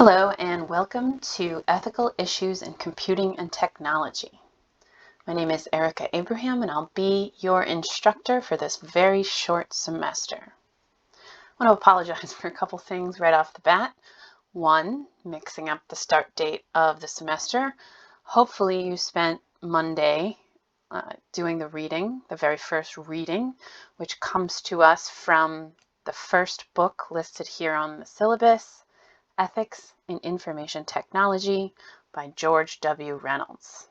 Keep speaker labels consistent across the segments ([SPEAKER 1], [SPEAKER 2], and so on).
[SPEAKER 1] Hello and welcome to Ethical Issues in Computing and Technology. My name is Erica Abraham and I'll be your instructor for this very short semester. I want to apologize for a couple things right off the bat. One, mixing up the start date of the semester. Hopefully you spent Monday doing the reading, the very first reading, which comes to us from the first book listed here on the syllabus, Ethics in Information Technology by George W. Reynolds.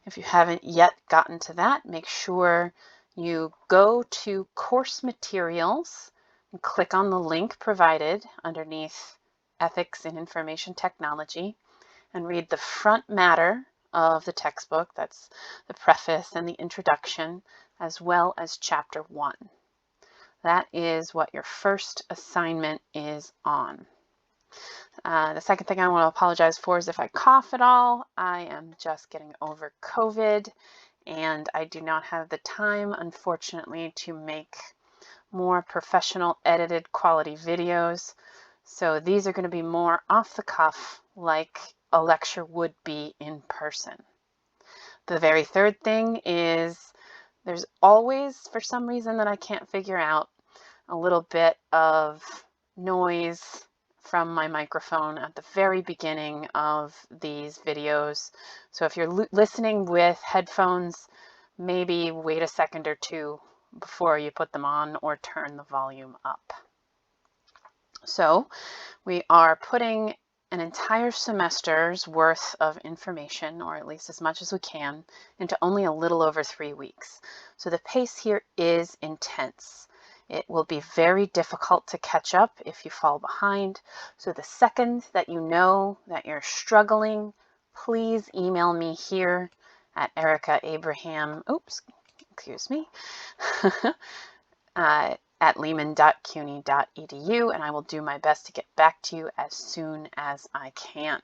[SPEAKER 1] If you haven't yet gotten to that, make sure you go to course materials and click on the link provided underneath Ethics in Information Technology and read the front matter of the textbook. That's the preface and the introduction, as well as chapter 1. That is what your first assignment is on. The second thing I want to apologize for is if I cough at all. I am just getting over COVID and I do not have the time, unfortunately, to make more professional edited quality videos. So these are going to be more off the cuff like a lecture would be in person. The very third thing is there's always, for some reason that I can't figure out, a little bit of noise from my microphone at the very beginning of these videos. So if you're listening with headphones, maybe wait a second or two before you put them on or turn the volume up. So we are putting an entire semester's worth of information, or at least as much as we can, into only a little over 3 weeks. So the pace here is intense. It will be very difficult to catch up if you fall behind. So the second that you know that you're struggling, please email me here at Erica Abraham, at lehman.cuny.edu, and I will do my best to get back to you as soon as I can.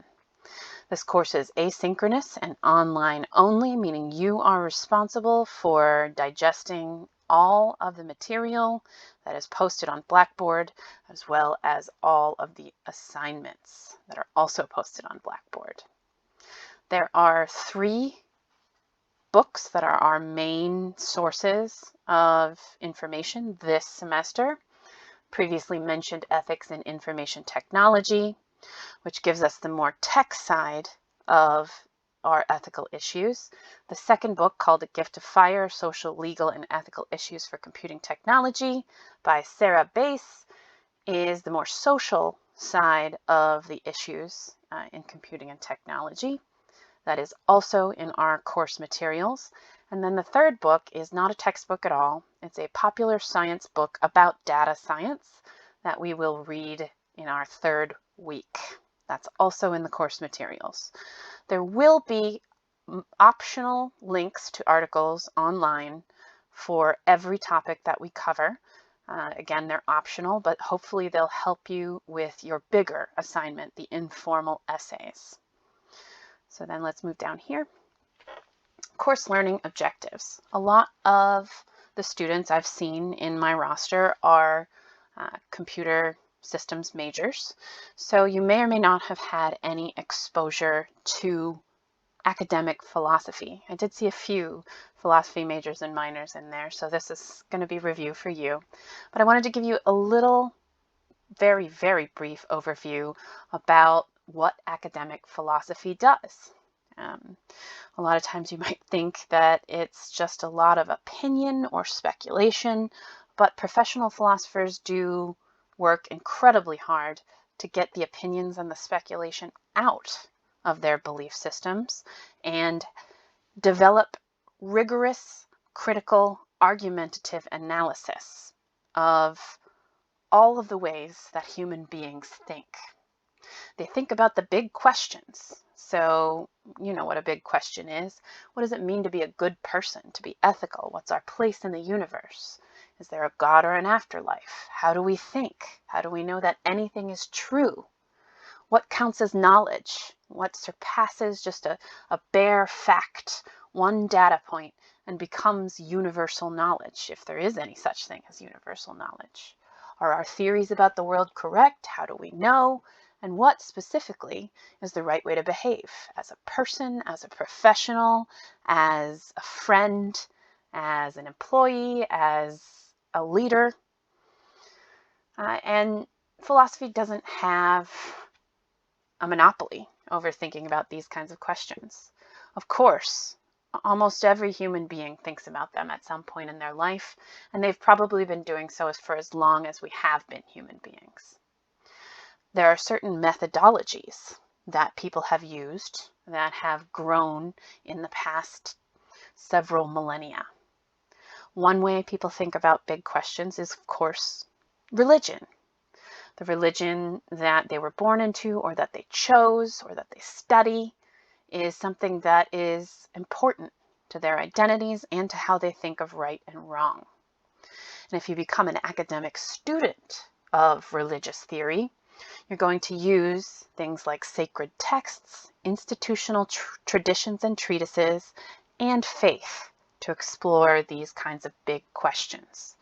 [SPEAKER 1] This course is asynchronous and online only, meaning you are responsible for digesting all of the material that is posted on Blackboard, as well as all of the assignments that are also posted on Blackboard. There are 3 books that are our main sources of information this semester. Previously mentioned Ethics in Information Technology, which gives us the more tech side of our ethical issues. The second book, called A Gift of Fire, Social, Legal, and Ethical Issues for Computing Technology by Sarah Bass, is the more social side of the issues in computing and technology. That is also in our course materials. And then the third book is not a textbook at all. It's a popular science book about data science that we will read in our 3rd week. That's also in the course materials. There will be optional links to articles online for every topic that we cover. Again, they're optional, but hopefully they'll help you with your bigger assignment, the informal essays. So then let's move down here. Course learning objectives. A lot of the students I've seen in my roster are computer systems majors. So you may or may not have had any exposure to academic philosophy. I did see a few philosophy majors and minors in there, so this is going to be review for you. But I wanted to give you a little, very, very brief overview about what academic philosophy does. A lot of times you might think that it's just a lot of opinion or speculation, but professional philosophers do work incredibly hard to get the opinions and the speculation out of their belief systems and develop rigorous, critical, argumentative analysis of all of the ways that human beings think. They think about the big questions. So, you know what a big question is. What does it mean to be a good person, to be ethical? What's our place in the universe? Is there a God or an afterlife? How do we think? How do we know that anything is true? What counts as knowledge? What surpasses just a bare fact, one data point, and becomes universal knowledge, if there is any such thing as universal knowledge? Are our theories about the world correct? How do we know? and what specifically is the right way to behave as a person, as a professional, as a friend, as an employee, as a leader. And philosophy doesn't have a monopoly over thinking about these kinds of questions. Of course, almost every human being thinks about them at some point in their life, and they've probably been doing so for as long as we have been human beings. There are certain methodologies that people have used that have grown in the past several millennia. One way people think about big questions is, of course, religion. The religion that they were born into, or that they chose, or that they study, is something that is important to their identities and to how they think of right and wrong. And if you become an academic student of religious theory, you're going to use things like sacred texts, institutional traditions and treatises, and faith to explore these kinds of big questions.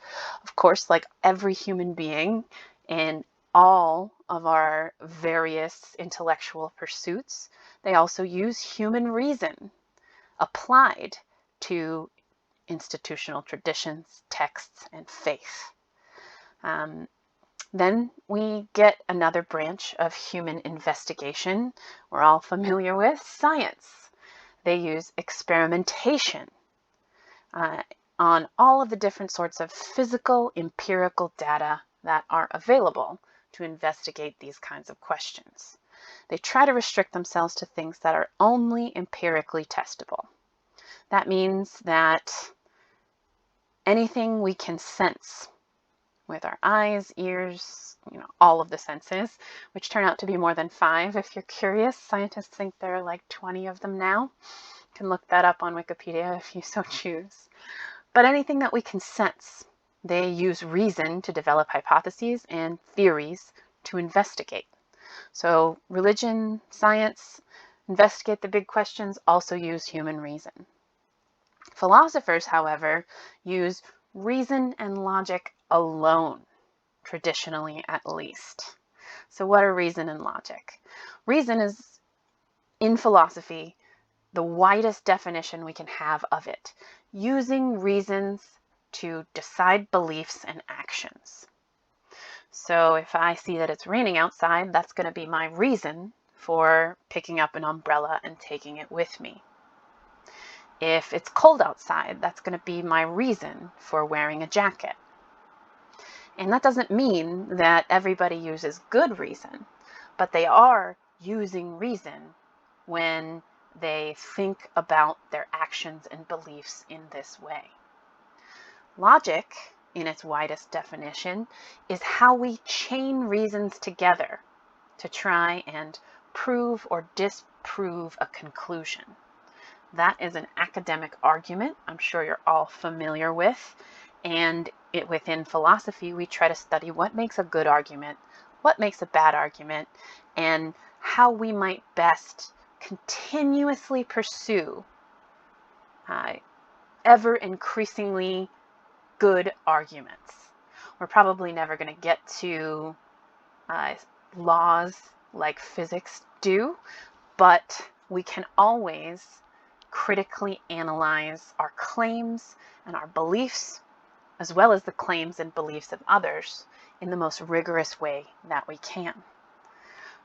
[SPEAKER 1] Of course, like every human being in all of our various intellectual pursuits, they also use human reason applied to institutional traditions, texts, and faith. Then we get another branch of human investigation we're all familiar with, science. They use experimentation on all of the different sorts of physical, empirical data that are available to investigate these kinds of questions. They try to restrict themselves to things that are only empirically testable. That means that anything we can sense with our eyes, ears, all of the senses, which turn out to be more than 5 if you're curious. Scientists think there are like 20 of them now. You can look that up on Wikipedia if you so choose. But anything that we can sense, they use reason to develop hypotheses and theories to investigate. So religion, science, investigate the big questions, also use human reason. Philosophers, however, use reason and logic alone, traditionally at least. So what are reason and logic? Reason is, in philosophy, the widest definition we can have of it, using reasons to decide beliefs and actions. So if I see that it's raining outside, that's going to be my reason for picking up an umbrella and taking it with me. If it's cold outside, that's going to be my reason for wearing a jacket. And that doesn't mean that everybody uses good reason, but they are using reason when they think about their actions and beliefs in this way. Logic, in its widest definition, is how we chain reasons together to try and prove or disprove a conclusion. That is an academic argument I'm sure you're all familiar with. And within philosophy, we try to study what makes a good argument, what makes a bad argument, and how we might best continuously pursue ever increasingly good arguments. We're probably never going to get to laws like physics do, but we can always critically analyze our claims and our beliefs, as well as the claims and beliefs of others, in the most rigorous way that we can.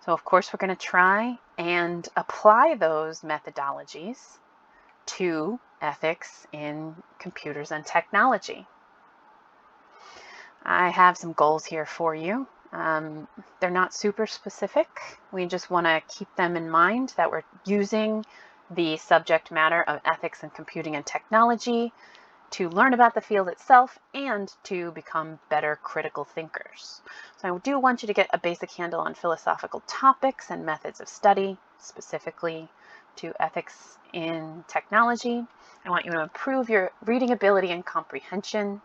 [SPEAKER 1] So of course we're going to try and apply those methodologies to ethics in computers and technology. I have some goals here for you. They're not super specific. We just want to keep them in mind, that we're using the subject matter of ethics in computing and technology to learn about the field itself and to become better critical thinkers. So I do want you to get a basic handle on philosophical topics and methods of study, specifically to ethics in technology. I want you to improve your reading ability and comprehension.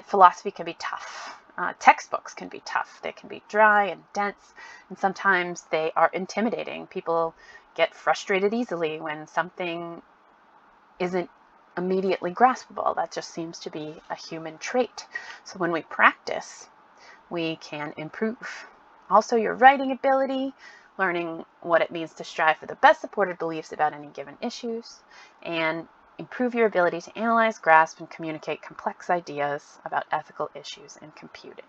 [SPEAKER 1] Philosophy can be tough. Textbooks can be tough. They can be dry and dense, and sometimes they are intimidating. People get frustrated easily when something isn't immediately graspable. That just seems to be a human trait. So when we practice, we can improve. Also, your writing ability, learning what it means to strive for the best supported beliefs about any given issues, and improve your ability to analyze, grasp, and communicate complex ideas about ethical issues in computing.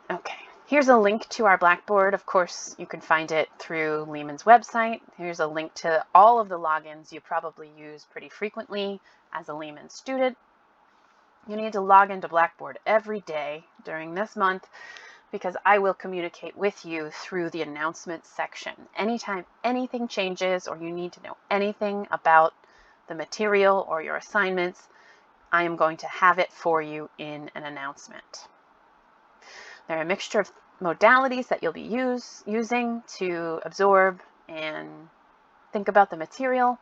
[SPEAKER 1] Okay, here's a link to our Blackboard. Of course, you can find it through Lehman's website. Here's a link to all of the logins you probably use pretty frequently as a Lehman student. You need to log into Blackboard every day during this month because I will communicate with you through the announcements section. Anytime anything changes or you need to know anything about the material or your assignments, I am going to have it for you in an announcement. There are a mixture of modalities that you'll be using to absorb and think about the material.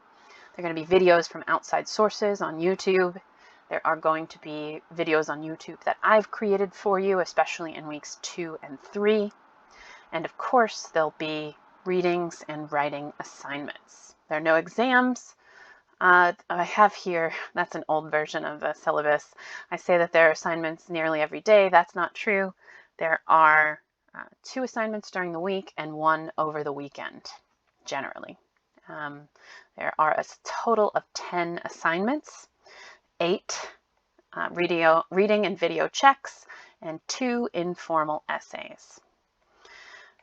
[SPEAKER 1] There are going to be videos from outside sources on YouTube. There are going to be videos on YouTube that I've created for you, especially in weeks 2 and 3. And of course, there'll be readings and writing assignments. There are no exams. I have here, that's an old version of the syllabus. I say that there are assignments nearly every day. That's not true. There are 2 assignments during the week and 1 over the weekend, generally. There are a total of 10 assignments, 8 reading and video checks, and 2 informal essays.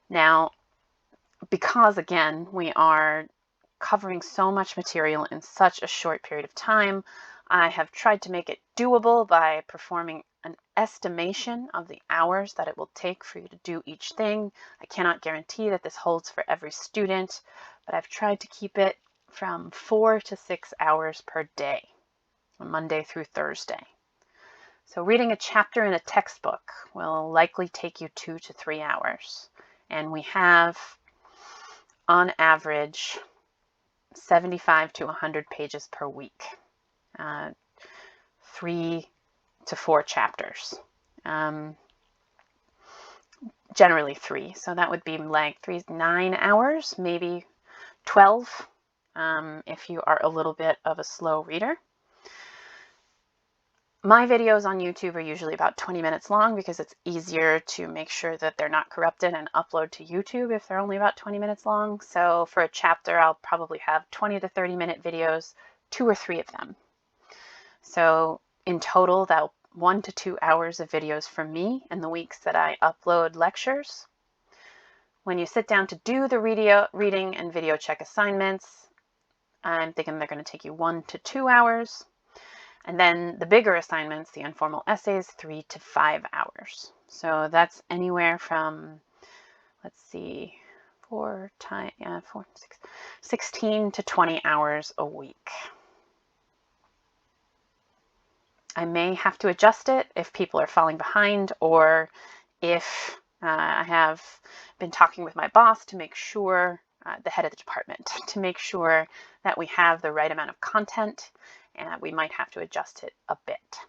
[SPEAKER 1] Now, because again, we are covering so much material in such a short period of time, I have tried to make it doable by performing an estimation of the hours that it will take for you to do each thing. I cannot guarantee that this holds for every student, but I've tried to keep it from 4 to 6 hours per day, Monday through Thursday. So reading a chapter in a textbook will likely take you 2 to 3 hours. And we have, on average, 75 to 100 pages per week. 3 to 4 chapters. Generally 3. So that would be like 3 to 9 hours, maybe 12 if you are a little bit of a slow reader. My videos on YouTube are usually about 20 minutes long because it's easier to make sure that they're not corrupted and upload to YouTube if they're only about 20 minutes long. So for a chapter, I'll probably have 20 to 30 minute videos, 2 or 3 of them. So in total, that'll 1 to 2 hours of videos from me in the weeks that I upload lectures. When you sit down to do the reading and video check assignments, I'm thinking they're going to take you 1 to 2 hours. And then the bigger assignments, the informal essays, 3 to 5 hours. So that's anywhere from, let's see, 16 to 20 hours a week. I may have to adjust it if people are falling behind or if I have been talking with my boss to make sure, the head of the department, to make sure that we have the right amount of content, and we might have to adjust it a bit.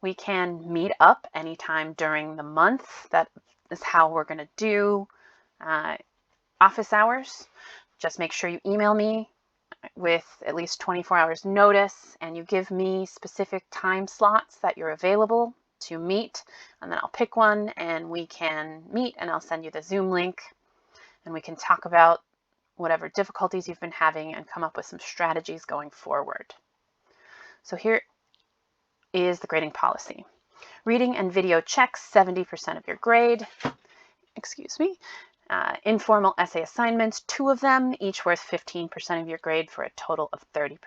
[SPEAKER 1] We can meet up anytime during the month. That is how we're going to do office hours. Just make sure you email me with at least 24 hours notice and you give me specific time slots that you're available to meet, and then I'll pick one and we can meet and I'll send you the Zoom link and we can talk about whatever difficulties you've been having and come up with some strategies going forward. So here is the grading policy. Reading and video checks, 70% of your grade. Informal essay assignments, 2 of them, each worth 15% of your grade for a total of 30%.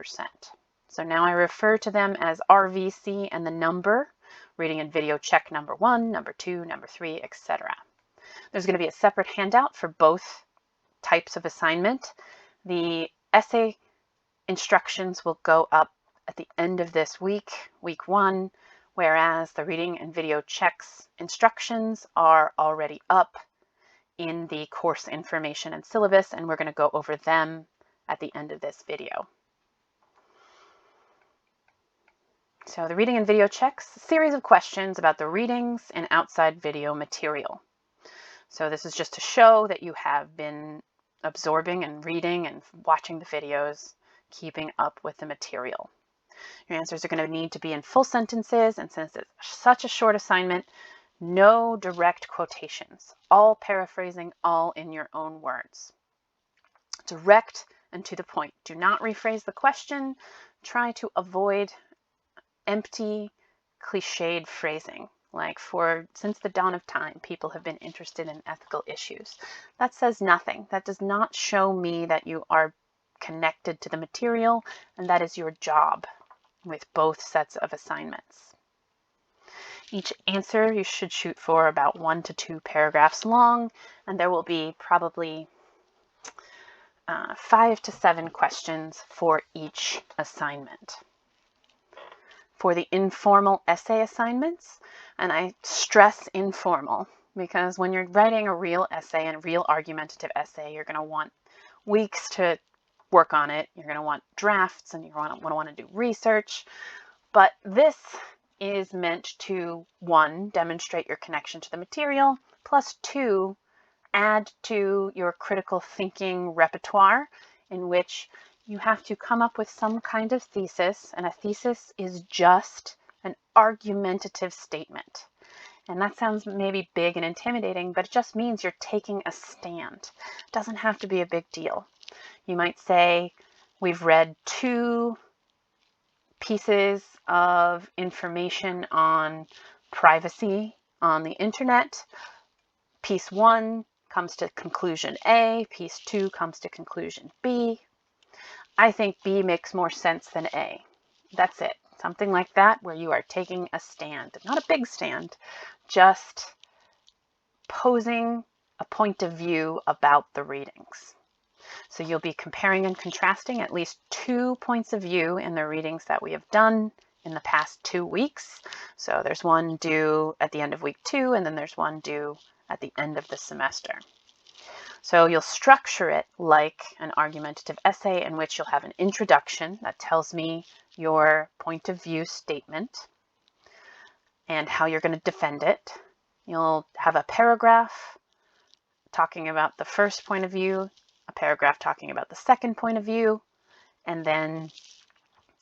[SPEAKER 1] So now I refer to them as RVC and the number, reading and video check number 1, number 2, number 3, etc. There's going to be a separate handout for both types of assignment. The essay instructions will go up at the end of this week, week 1, whereas the reading and video checks instructions are already up in the course information and syllabus, and we're going to go over them at the end of this video. So the reading and video checks, a series of questions about the readings and outside video material. So this is just to show that you have been absorbing and reading and watching the videos, keeping up with the material. Your answers are going to need to be in full sentences, and since it's such a short assignment, No direct quotations, all paraphrasing, all in your own words. Direct and to the point. Do not rephrase the question. Try to avoid empty, cliched phrasing. Like since the dawn of time, people have been interested in ethical issues. That says nothing. That does not show me that you are connected to the material, and that is your job with both sets of assignments. Each answer you should shoot for about 1 to 2 paragraphs long, and there will be probably 5 to 7 questions for each assignment. For the informal essay assignments, and I stress informal because when you're writing a real essay and a real argumentative essay, you're going to want weeks to work on it. You're going to want drafts and you're going to want to do research. But this is meant to, 1, demonstrate your connection to the material, plus 2, add to your critical thinking repertoire, in which you have to come up with some kind of thesis, and a thesis is just an argumentative statement. And that sounds maybe big and intimidating, but it just means you're taking a stand. It doesn't have to be a big deal. You might say, we've read 2 pieces of information on privacy on the internet. Piece 1 comes to conclusion A, piece 2 comes to conclusion B. I think B makes more sense than A. That's it. Something like that, where you are taking a stand. Not a big stand, just posing a point of view about the readings. So you'll be comparing and contrasting at least 2 points of view in the readings that we have done in the past 2 weeks. So there's one due at the end of week 2, and then there's one due at the end of the semester. So you'll structure it like an argumentative essay, in which you'll have an introduction that tells me your point of view statement and how you're going to defend it. You'll have a paragraph talking about the first point of view, a paragraph talking about the second point of view, and then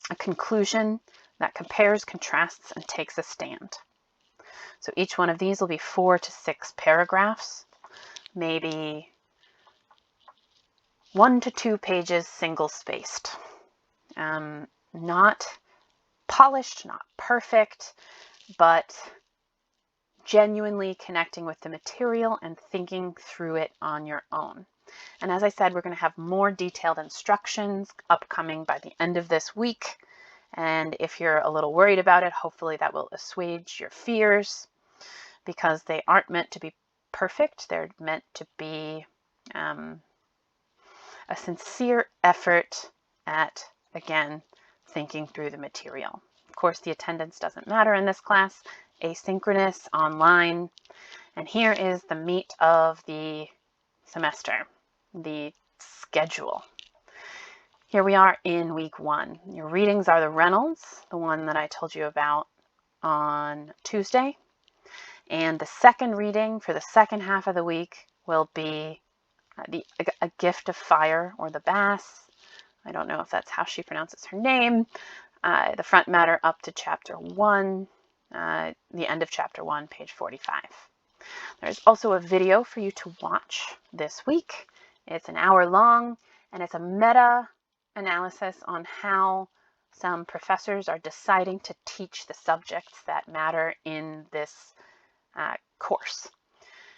[SPEAKER 1] a conclusion that compares, contrasts, and takes a stand. So each one of these will be 4 to 6 paragraphs, maybe 1 to 2 pages single-spaced. Not polished, not perfect, but genuinely connecting with the material and thinking through it on your own. And as I said, we're going to have more detailed instructions upcoming by the end of this week. And if you're a little worried about it, hopefully that will assuage your fears, because they aren't meant to be perfect. They're meant to be a sincere effort at, again, thinking through the material. Of course, the attendance doesn't matter in this class. Asynchronous, online. And here is the meat of the semester, the schedule. Here we are in week 1. Your readings are the Reynolds, the one that I told you about on Tuesday. And the second reading for the second half of the week will be A Gift of Fire, or the Bass. I don't know if that's how she pronounces her name. The front matter up to chapter 1, the end of chapter 1, page 45. There's also a video for you to watch this week. It's an hour long, and it's a meta-analysis on how some professors are deciding to teach the subjects that matter in this course.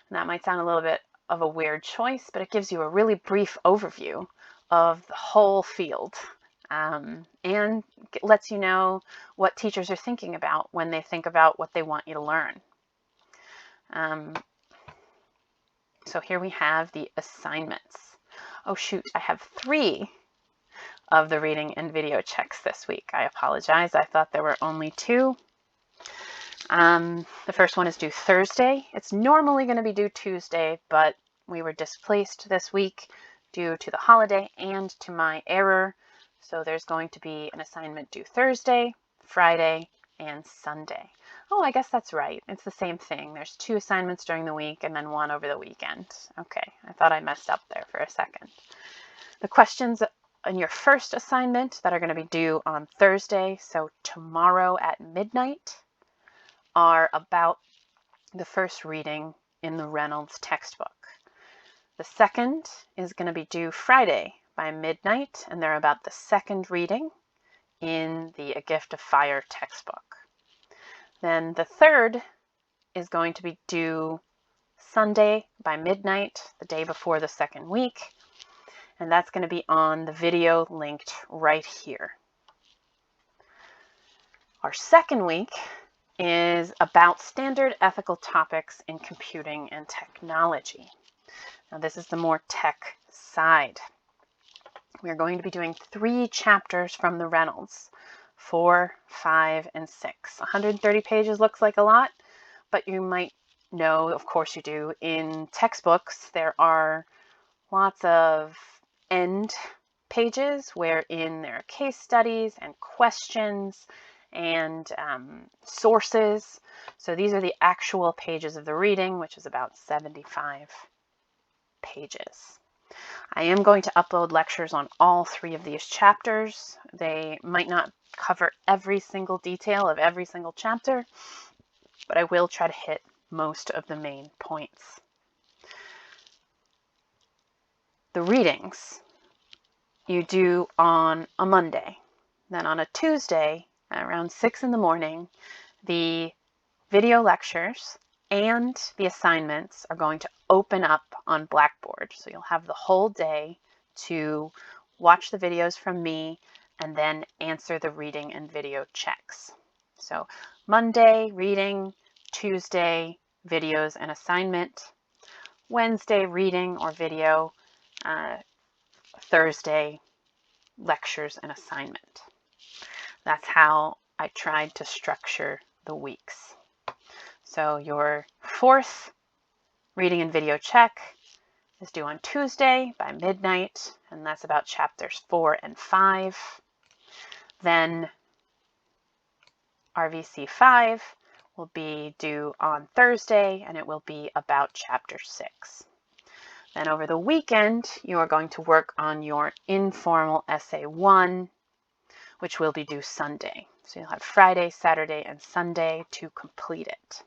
[SPEAKER 1] And that might sound a little bit of a weird choice, but it gives you a really brief overview of the whole field, and lets you know what teachers are thinking about when they think about what they want you to learn. So here we have the assignments. Oh shoot, I have 3 of the reading and video checks this week. I apologize. I thought there were only 2. The first one is due Thursday. It's normally going to be due Tuesday, but we were displaced this week due to the holiday and to my error. So there's going to be an assignment due Thursday, Friday, and Sunday. Oh, I guess that's right. It's the same thing. There's 2 assignments during the week and then 1 over the weekend. Okay, I thought I messed up there for a second. The questions in your first assignment that are going to be due on Thursday, so tomorrow at midnight, are about the first reading in the Reynolds textbook. The second is going to be due Friday by midnight, and they're about the second reading in the A Gift of Fire textbook. Then the third is going to be due Sunday by midnight, the day before the second week, and that's going to be on the video linked right here. Our second week is about standard ethical topics in computing and technology. Now this is the more tech side. We are going to be doing 3 chapters from the Reynolds, 4, 5, and 6. 130 pages looks like a lot, but you might know, of course you do, in textbooks there are lots of end pages wherein there are case studies and questions and sources. So these are the actual pages of the reading, which is about 75 pages. I am going to upload lectures on all 3 of these chapters. They might not cover every single detail of every single chapter, but I will try to hit most of the main points. The readings you do on a Monday. Then on a Tuesday, around 6 in the morning, the video lectures and the assignments are going to open up on Blackboard. So you'll have the whole day to watch the videos from me and then answer the reading and video checks. So Monday, reading; Tuesday, videos and assignment; Wednesday, reading or video; Thursday, lectures and assignment. That's how I tried to structure the weeks. So your 4th reading and video check is due on Tuesday by midnight, and that's about chapters 4 and 5. Then RVC 5 will be due on Thursday, and it will be about chapter 6. Then over the weekend, you are going to work on your informal essay 1, which will be due Sunday. So you'll have Friday, Saturday, and Sunday to complete it.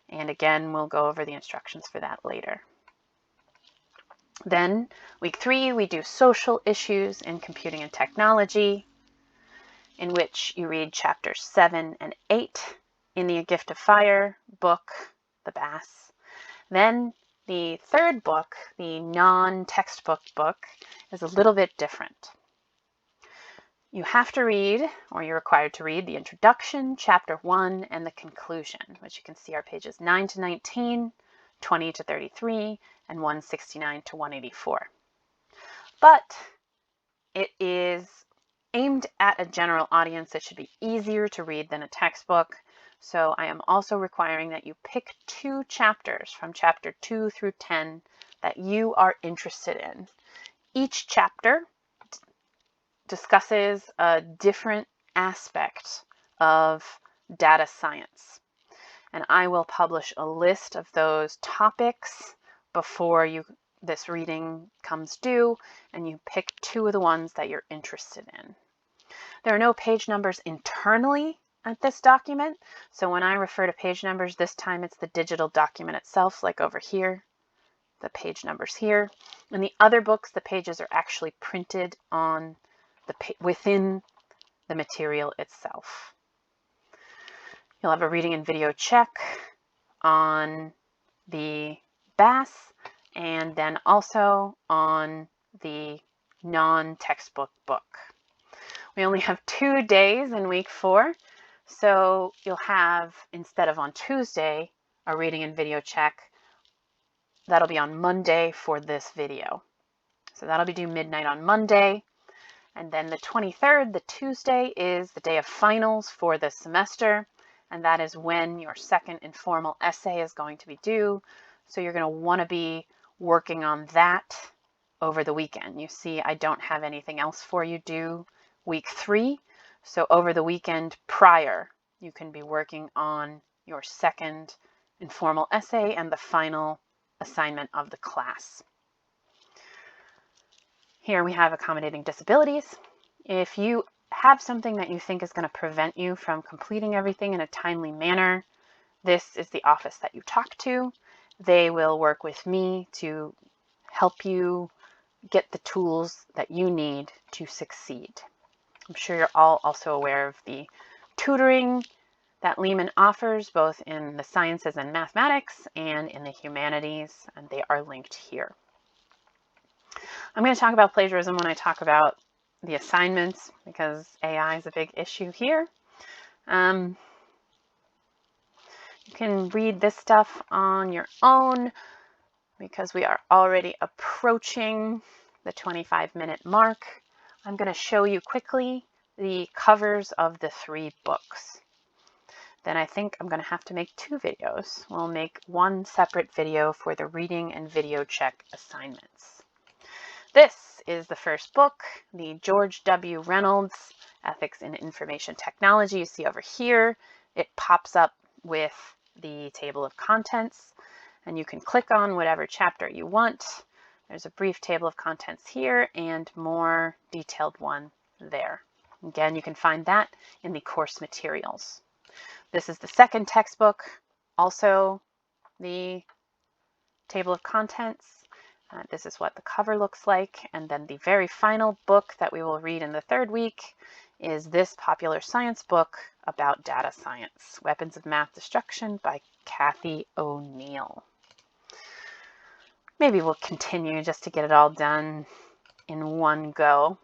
[SPEAKER 1] And again, we'll go over the instructions for that later. Then week 3, we do social issues in computing and technology, in which you read chapters 7 and 8 in the A Gift of Fire book, the Bass. Then the third book, the non-textbook book, is a little bit different. You have to read, or you're required to read, the introduction, chapter 1, and the conclusion, which you can see are pages 9 to 19, 20 to 33, and 169 to 184. But it is aimed at a general audience. It should be easier to read than a textbook. So I am also requiring that you pick 2 chapters from chapter 2 through 10 that you are interested in. Each chapter discusses a different aspect of data science. And I will publish a list of those topics before this reading comes due, and you pick 2 of the ones that you're interested in. There are no page numbers internally at this document, so when I refer to page numbers, this time it's the digital document itself, like over here, the page numbers here. In the other books, the pages are actually printed on within the material itself. You'll have a reading and video check on the Bass, and then also on the non-textbook book. We only have 2 days in week 4, so you'll have, instead of on Tuesday, a reading and video check. That'll be on Monday for this video. So that'll be due midnight on Monday. And then the 23rd, the Tuesday, is the day of finals for this semester, and that is when your second informal essay is going to be due. So you're going to want to be working on that over the weekend. You see, I don't have anything else for you due week 3. So over the weekend prior, you can be working on your second informal essay and the final assignment of the class. Here we have accommodating disabilities. If you have something that you think is going to prevent you from completing everything in a timely manner, this is the office that you talk to. They will work with me to help you get the tools that you need to succeed. I'm sure you're all also aware of the tutoring that Lehman offers, both in the sciences and mathematics and in the humanities, and they are linked here. I'm going to talk about plagiarism when I talk about the assignments, because AI is a big issue here. You can read this stuff on your own, because we are already approaching the 25-minute mark. I'm going to show you quickly the covers of the 3 books. Then I think I'm going to have to make 2 videos. We'll make one separate video for the reading and video check assignments. This is the first book, the George W. Reynolds Ethics in Information Technology. You see over here, it pops up with the table of contents, and you can click on whatever chapter you want. There's a brief table of contents here and more detailed one there. Again, you can find that in the course materials. This is the second textbook, also the table of contents. This is what the cover looks like. And then the very final book that we will read in the 3rd week is this popular science book about data science, Weapons of Math Destruction by Kathy O'Neill. Maybe we'll continue just to get it all done in one go.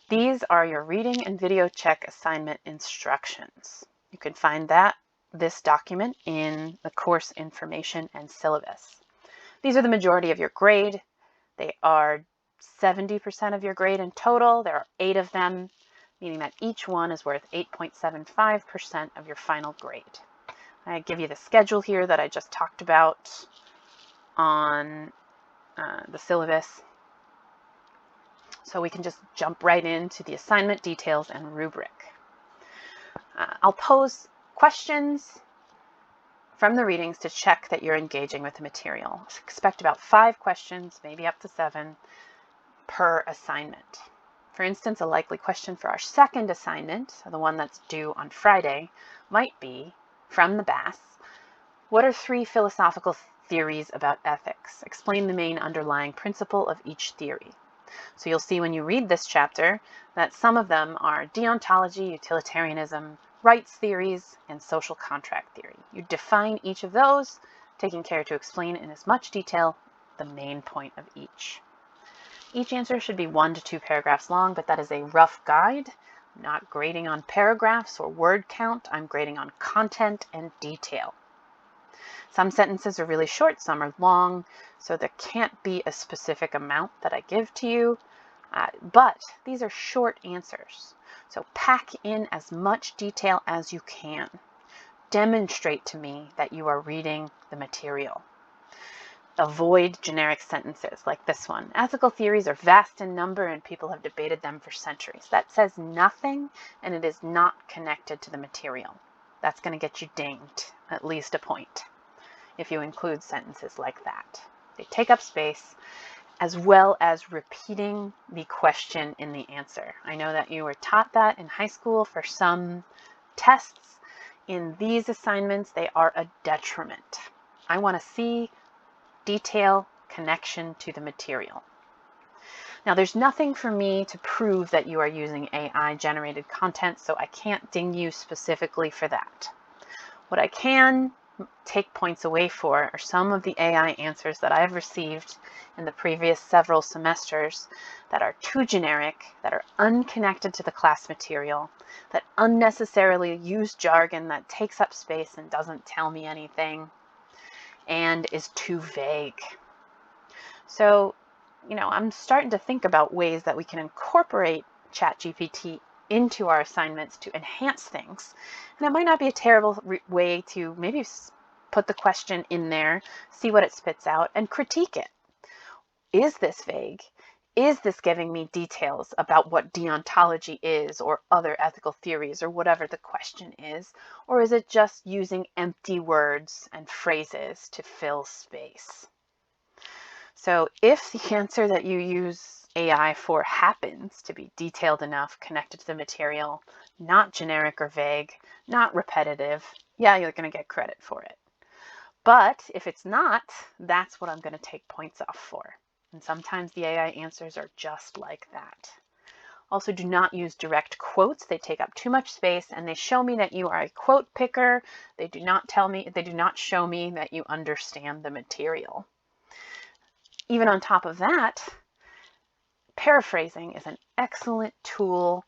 [SPEAKER 1] These are your reading and video check assignment instructions. You can find this document in the course information and syllabus. These are the majority of your grade. They are 70% of your grade in total. There are 8 of them, meaning that each one is worth 8.75% of your final grade. I give you the schedule here that I just talked about on the syllabus. So we can just jump right into the assignment details and rubric. I'll pose questions from the readings to check that you're engaging with the material. Expect about 5 questions, maybe up to 7, per assignment. For instance, a likely question for our second assignment, the one that's due on Friday, might be, from the BAS, what are 3 philosophical theories about ethics? Explain the main underlying principle of each theory. So you'll see when you read this chapter that some of them are deontology, utilitarianism, rights theories, and social contract theory. You define each of those, taking care to explain in as much detail the main point of each. Each answer should be 1 to 2 paragraphs long, but that is a rough guide. I'm not grading on paragraphs or word count. I'm grading on content and detail. Some sentences are really short, some are long, so there can't be a specific amount that I give to you, but these are short answers. So pack in as much detail as you can. Demonstrate to me that you are reading the material. Avoid generic sentences like this one. Ethical theories are vast in number and people have debated them for centuries. That says nothing and it is not connected to the material. That's going to get you dinged, at least a point, if you include sentences like that. They take up space, as well as repeating the question in the answer. I know that you were taught that in high school for some tests. In these assignments, they are a detriment. I want to see detail, connection to the material. Now, there's nothing for me to prove that you are using AI-generated content, so I can't ding you specifically for that. What I can take points away for are some of the AI answers that I've received in the previous several semesters that are too generic, that are unconnected to the class material, that unnecessarily use jargon that takes up space and doesn't tell me anything, and is too vague. So, I'm starting to think about ways that we can incorporate ChatGPT into our assignments to enhance things. And it might not be a terrible way to maybe put the question in there, see what it spits out, and critique it. Is this vague? Is this giving me details about what deontology is or other ethical theories or whatever the question is? Or is it just using empty words and phrases to fill space? So if the answer that you use AI for happens to be detailed enough, connected to the material, not generic or vague, not repetitive, yeah, you're going to get credit for it. But if it's not, that's what I'm going to take points off for. And sometimes the AI answers are just like that. Also, do not use direct quotes. They take up too much space and they show me that you are a quote picker. They do not show me that you understand the material. Even on top of that, paraphrasing is an excellent tool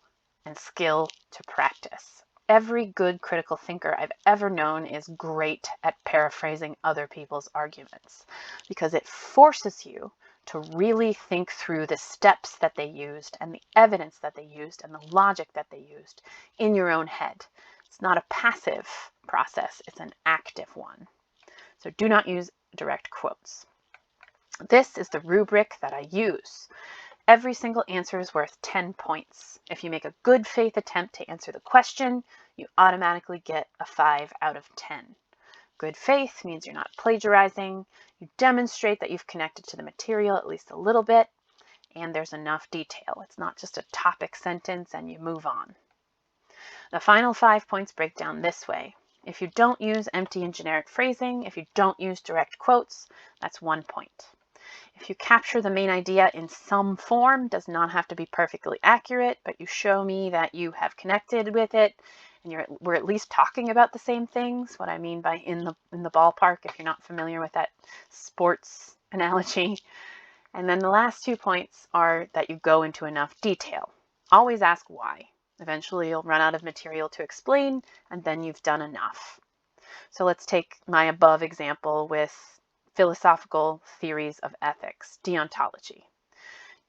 [SPEAKER 1] and skill to practice. Every good critical thinker I've ever known is great at paraphrasing other people's arguments because it forces you to really think through the steps that they used and the evidence that they used and the logic that they used in your own head. It's not a passive process, it's an active one. So do not use direct quotes. This is the rubric that I use. Every single answer is worth 10 points. If you make a good faith attempt to answer the question, you automatically get a 5 out of 10. Good faith means you're not plagiarizing, you demonstrate that you've connected to the material at least a little bit, and there's enough detail. It's not just a topic sentence and you move on. The final 5 points break down this way. If you don't use empty and generic phrasing, if you don't use direct quotes, that's 1 point. If you capture the main idea in some form, does not have to be perfectly accurate, but you show me that you have connected with it and we're at least talking about the same things. What I mean by in the ballpark, if you're not familiar with that sports analogy. And then the last 2 points are that you go into enough detail. Always ask why. Eventually you'll run out of material to explain, and then you've done enough. So let's take my above example with philosophical theories of ethics, deontology.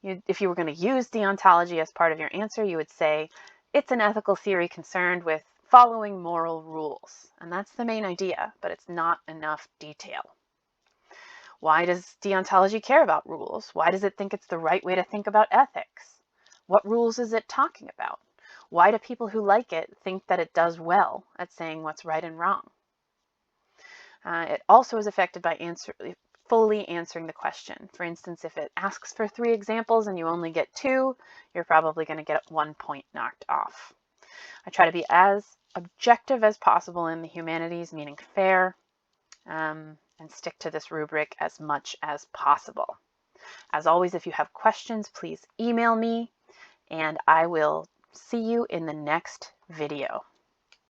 [SPEAKER 1] If you were going to use deontology as part of your answer, you would say, it's an ethical theory concerned with following moral rules. And that's the main idea, but it's not enough detail. Why does deontology care about rules? Why does it think it's the right way to think about ethics? What rules is it talking about? Why do people who like it think that it does well at saying what's right and wrong? It also is affected by fully answering the question. For instance, if it asks for 3 examples and you only get 2, you're probably going to get 1 point knocked off. I try to be as objective as possible in the humanities, meaning fair, and stick to this rubric as much as possible. As always, if you have questions, please email me, and I will see you in the next video.